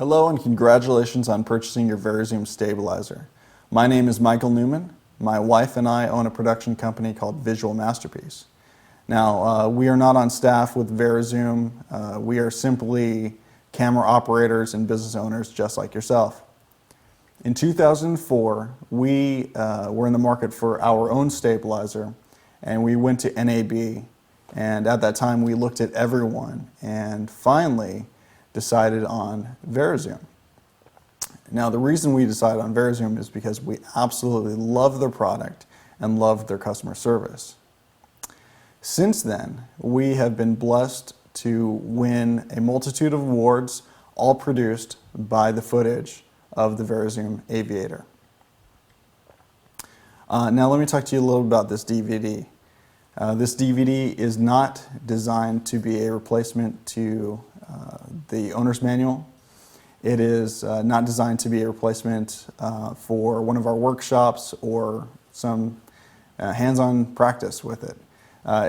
Hello and congratulations on purchasing your VariZoom stabilizer. My name is Michael Newman. My wife and I own a production company called Visual Masterpiece. Now, we are not on staff with VariZoom. We are simply camera operators and business owners just like yourself. In 2004, we were in the market for our own stabilizer, and we went to NAB. And at that time, we looked at everyone and finally decided on VariZoom. Now, the reason we decided on VariZoom is because we absolutely love their product and love their customer service. Since then, we have been blessed to win a multitude of awards, all produced by the footage of the VariZoom Aviator. Now let me talk to you a little about this DVD. This DVD is not designed to be a replacement to the owner's manual. It is not designed to be a replacement for one of our workshops or some hands-on practice with it.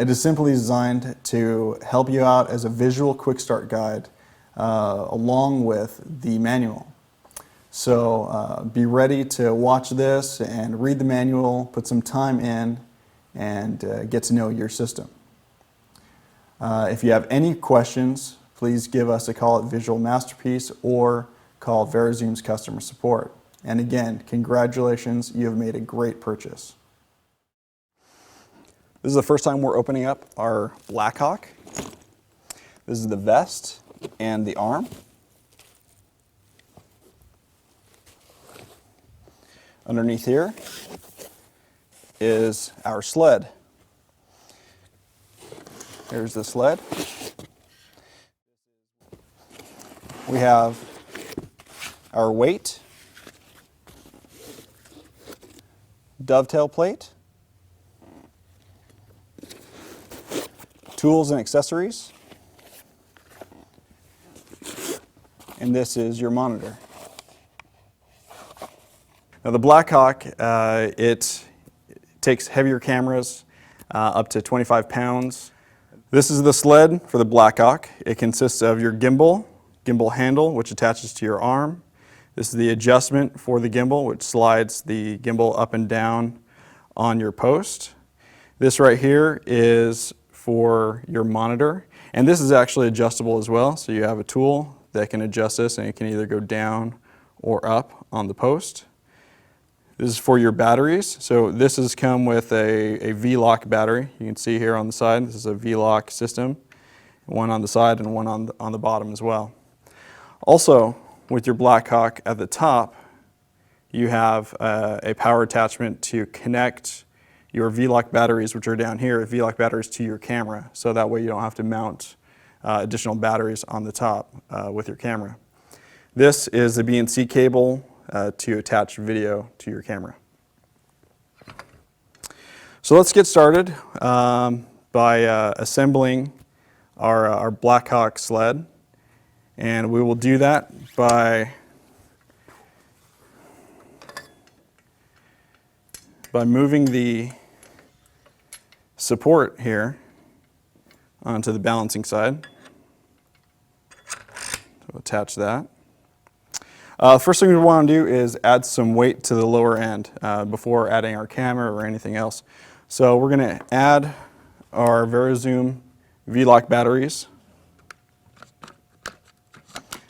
It is simply designed to help you out as a visual quick start guide along with the manual. So be ready to watch this and read the manual, put some time in, and get to know your system. If you have any questions, please give us a call at Visual Masterpiece or call VariZoom's customer support. And again, congratulations, you have made a great purchase. This is the first time we're opening up our Black Hawk. This is the vest and the arm. Underneath here is our sled. Here's the sled. We have our weight, dovetail plate, tools and accessories, and this is your monitor. Now the Black Hawk, it takes heavier cameras up to 25 pounds. This is the sled for the Black Hawk. It consists of your gimbal handle, which attaches to your arm. This is the adjustment for the gimbal, which slides the gimbal up and down on your post. This right here is for your monitor, and this is actually adjustable as well. So you have a tool that can adjust this, and it can either go down or up on the post. This is for your batteries. So this has come with a V-Lock battery. You can see here on the side, this is a V-Lock system. One on the side and one on the bottom as well. Also, with your Black Hawk at the top, you have a power attachment to connect your V-Lock batteries, which are down here, V-Lock batteries to your camera. So that way you don't have to mount additional batteries on the top with your camera. This is the BNC cable to attach video to your camera. So let's get started by assembling our Black Hawk sled, and we will do that by moving the support here onto the balancing side. So attach that. First thing we want to do is add some weight to the lower end before adding our camera or anything else. So we're going to add our VariZoom V-Lock batteries.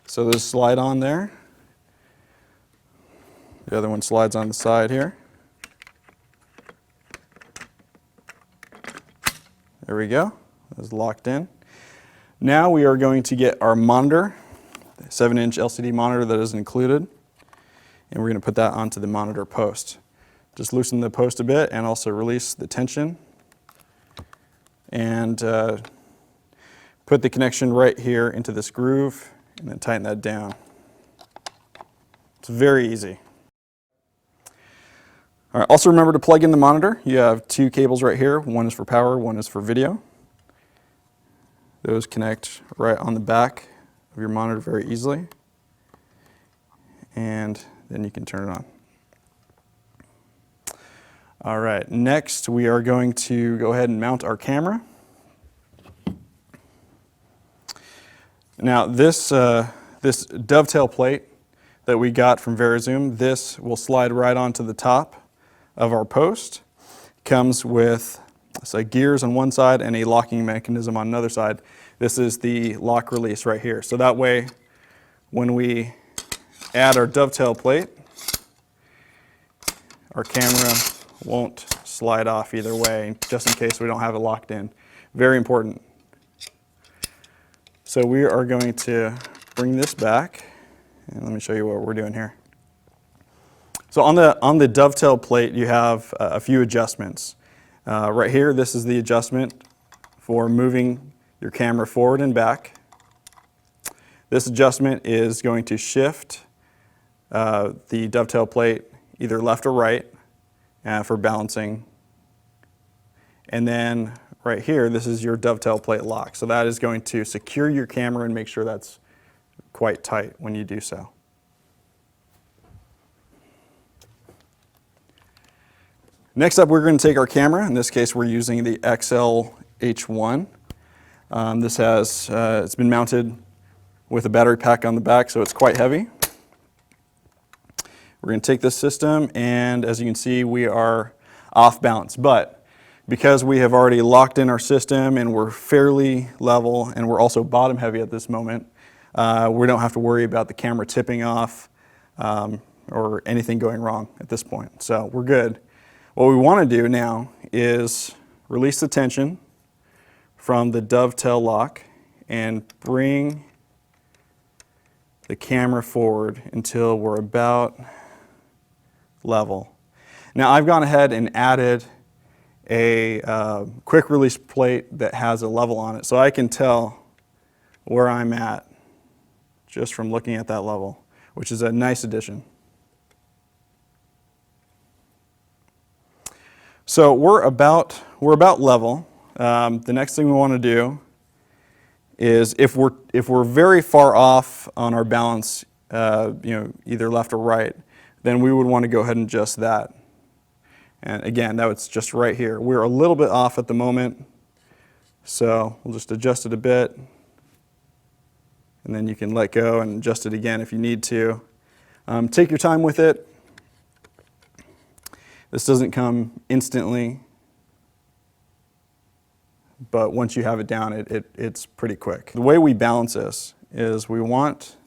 So those slide on there. The other one slides on the side here. There we go. That's locked in. Now we are going to get our monitor. 7-inch LCD monitor that is included, and we're going to put that onto the monitor post. Just loosen the post a bit and also release the tension, and put the connection right here into this groove and then tighten that down. It's very easy. All right, also remember to plug in the monitor. You have two cables right here. One is for power, one is for video. Those connect right on the back of your monitor very easily, and then you can turn it on. All right, next we are going to go ahead and mount our camera. Now this this dovetail plate that we got from VariZoom, this will slide right onto the top of our post. Comes with gears on one side and a locking mechanism on another side. This is the lock release right here. So that way, when we add our dovetail plate, our camera won't slide off either way, just in case we don't have it locked in. Very important. So we are going to bring this back, and let me show you what we're doing here. So on the dovetail plate, you have a few adjustments. Right here, this is the adjustment for moving your camera forward and back. This adjustment is going to shift the dovetail plate either left or right for balancing. And then right here, this is your dovetail plate lock. So that is going to secure your camera and make sure that's quite tight when you do so. Next up, we're going to take our camera. In this case, we're using the XL-H1. This has, it's been mounted with a battery pack on the back, so it's quite heavy. We're going to take this system, and as you can see, we are off balance. But because we have already locked in our system and we're fairly level, and we're also bottom heavy at this moment, we don't have to worry about the camera tipping off or anything going wrong at this point. So we're good. What we want to do now is release the tension from the dovetail lock and bring the camera forward until we're about level. Now I've gone ahead and added a quick release plate that has a level on it, so I can tell where I'm at just from looking at that level, which is a nice addition. So we're about level. The next thing we want to do is if we're very far off on our balance, either left or right, then we would want to go ahead and adjust that. And again, that's just right here. We're a little bit off at the moment, so we'll just adjust it a bit, and then you can let go and adjust it again if you need to. Take your time with it. This doesn't come instantly, but once you have it down, it's pretty quick. The way we balance this is we want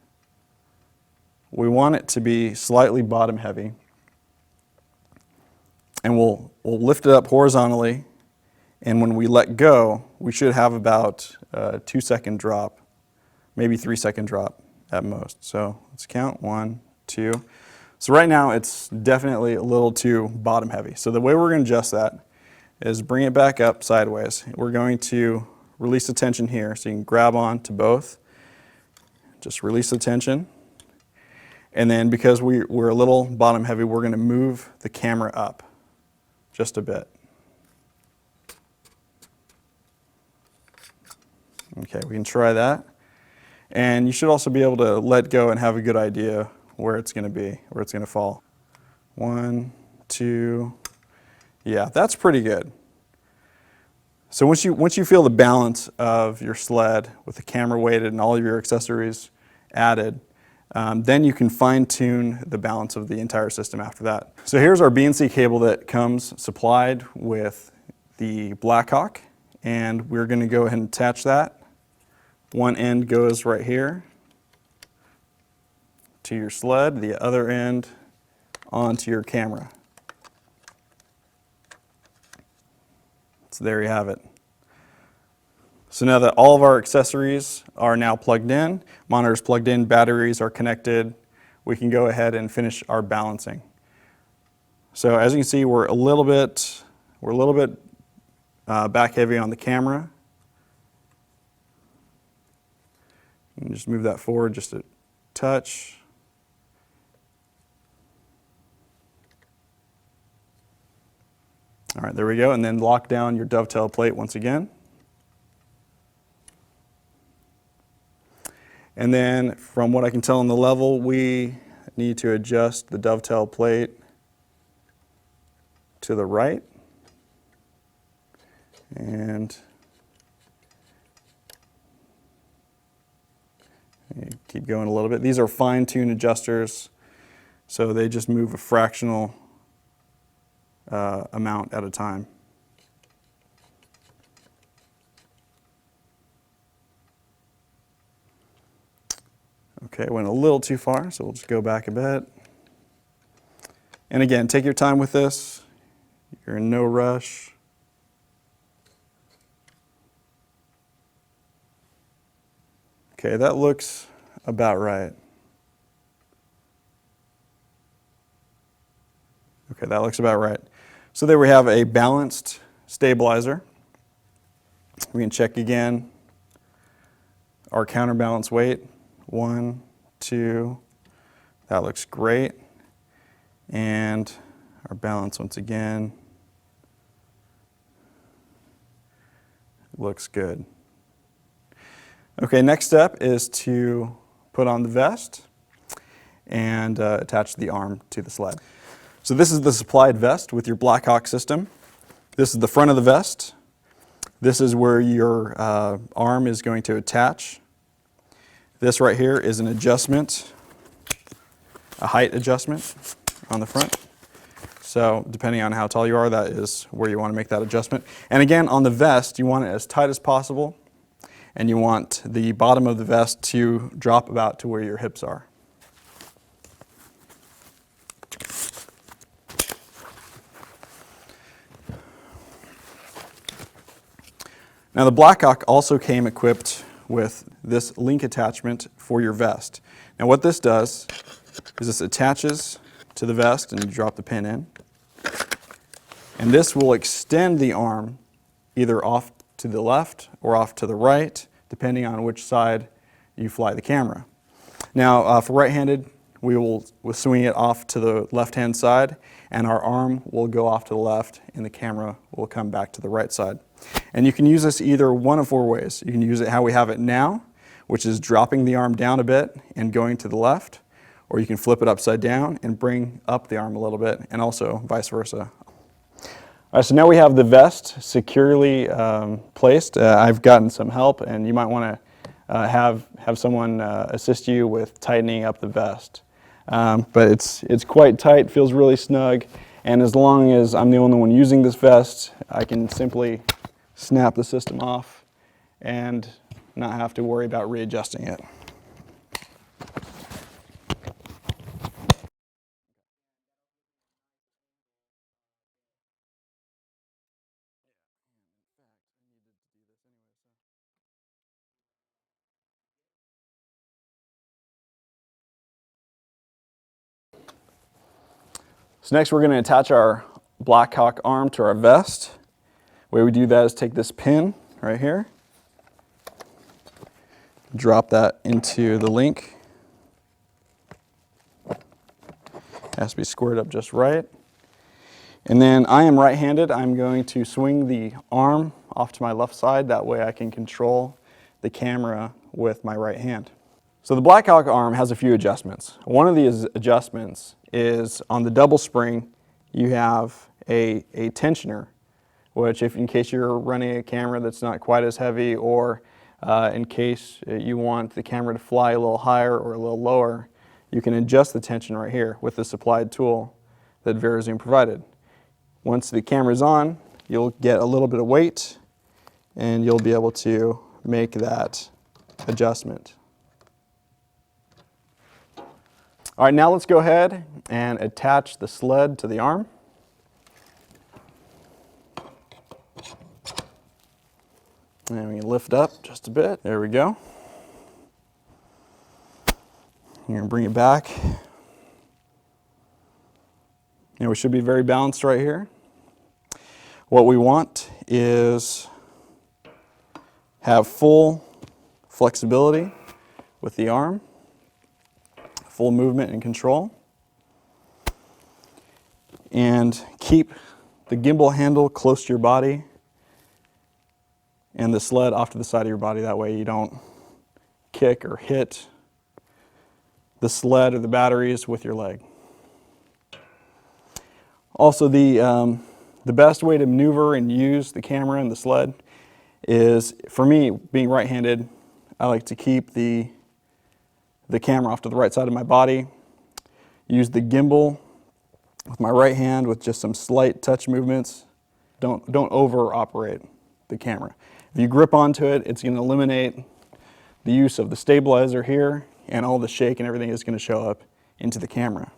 it to be slightly bottom heavy, and we'll lift it up horizontally, and when we let go, we should have about a 2-second drop, maybe 3-second drop at most. So let's count 1, 2. So right now it's definitely a little too bottom heavy. So the way we're going to adjust that is bring it back up sideways. We're going to release the tension here, so you can grab on to both. Just release the tension. And then because we're a little bottom heavy, we're going to move the camera up just a bit. Okay, we can try that. And you should also be able to let go and have a good idea where it's going to be, where it's going to fall. 1, 2, yeah, that's pretty good. So once you feel the balance of your sled with the camera weighted and all of your accessories added, then you can fine-tune the balance of the entire system after that. So here's our BNC cable that comes supplied with the Black Hawk, and we're going to go ahead and attach that. One end goes right here to your sled, the other end onto your camera. So there you have it. So now that all of our accessories are now plugged in, monitors plugged in, batteries are connected, we can go ahead and finish our balancing. So as you can see, we're a little bit back heavy on the camera. You can just move that forward just a touch. All right, there we go, and then lock down your dovetail plate once again. And then from what I can tell on the level, we need to adjust the dovetail plate to the right. And You keep going a little bit. These are fine-tuned adjusters, so they just move a fractional amount at a time. Okay, went a little too far, so we'll just go back a bit. And again, take your time with this. You're in no rush. Okay, that looks about right. Okay, that looks about right. So there we have a balanced stabilizer. We can check again our counterbalance weight. 1, 2, that looks great. And our balance once again looks good. Okay, next step is to put on the vest and attach the arm to the sled. So this is the supplied vest with your Black Hawk system. This is the front of the vest. This is where your arm is going to attach. This right here is an adjustment, a height adjustment on the front. So depending on how tall you are, that is where you want to make that adjustment. And again, on the vest, you want it as tight as possible, and you want the bottom of the vest to drop about to where your hips are. Now the Black Hawk also came equipped with this link attachment for your vest. Now what this does is this attaches to the vest and you drop the pin in. And this will extend the arm either off to the left or off to the right, depending on which side you fly the camera. Now for right-handed, we'll swing it off to the left-hand side, and our arm will go off to the left and the camera will come back to the right side. And you can use this either one of 4 ways. You can use it how we have it now, which is dropping the arm down a bit and going to the left, or you can flip it upside down and bring up the arm a little bit, and also vice versa. All right, so now we have the vest securely placed. I've gotten some help, and you might want to have someone assist you with tightening up the vest. But it's quite tight, feels really snug, and as long as I'm the only one using this vest, I can simply snap the system off and not have to worry about readjusting it. So next we're going to attach our Black Hawk arm to our vest. The way we do that is take this pin right here, drop that into the link. It has to be squared up just right. And then I am right-handed. I'm going to swing the arm off to my left side. That way I can control the camera with my right hand. So the Black Hawk arm has a few adjustments. One of these adjustments is on the double spring, you have a tensioner, which in case you're running a camera that's not quite as heavy, or in case you want the camera to fly a little higher or a little lower, you can adjust the tension right here with the supplied tool that VariZoom provided. Once the camera's on, you'll get a little bit of weight and you'll be able to make that adjustment. All right, now let's go ahead and attach the sled to the arm. And we can lift up just a bit. There we go. You're gonna bring it back. Now we should be very balanced right here. What we want is have full flexibility with the arm, full movement and control, and keep the gimbal handle close to your body and the sled off to the side of your body. That way you don't kick or hit the sled or the batteries with your leg. Also, the best way to maneuver and use the camera and the sled is, for me, being right-handed, I like to keep the the camera off to the right side of my body, use the gimbal with my right hand with just some slight touch movements. Don't over operate the camera. If you grip onto it, it's going to eliminate the use of the stabilizer here, and all the shake and everything is going to show up into the camera.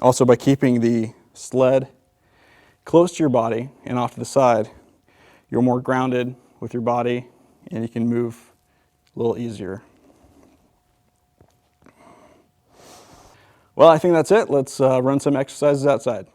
Also, by keeping the sled close to your body and off to the side, you're more grounded with your body and you can move a little easier. Well, I think that's it. Let's run some exercises outside.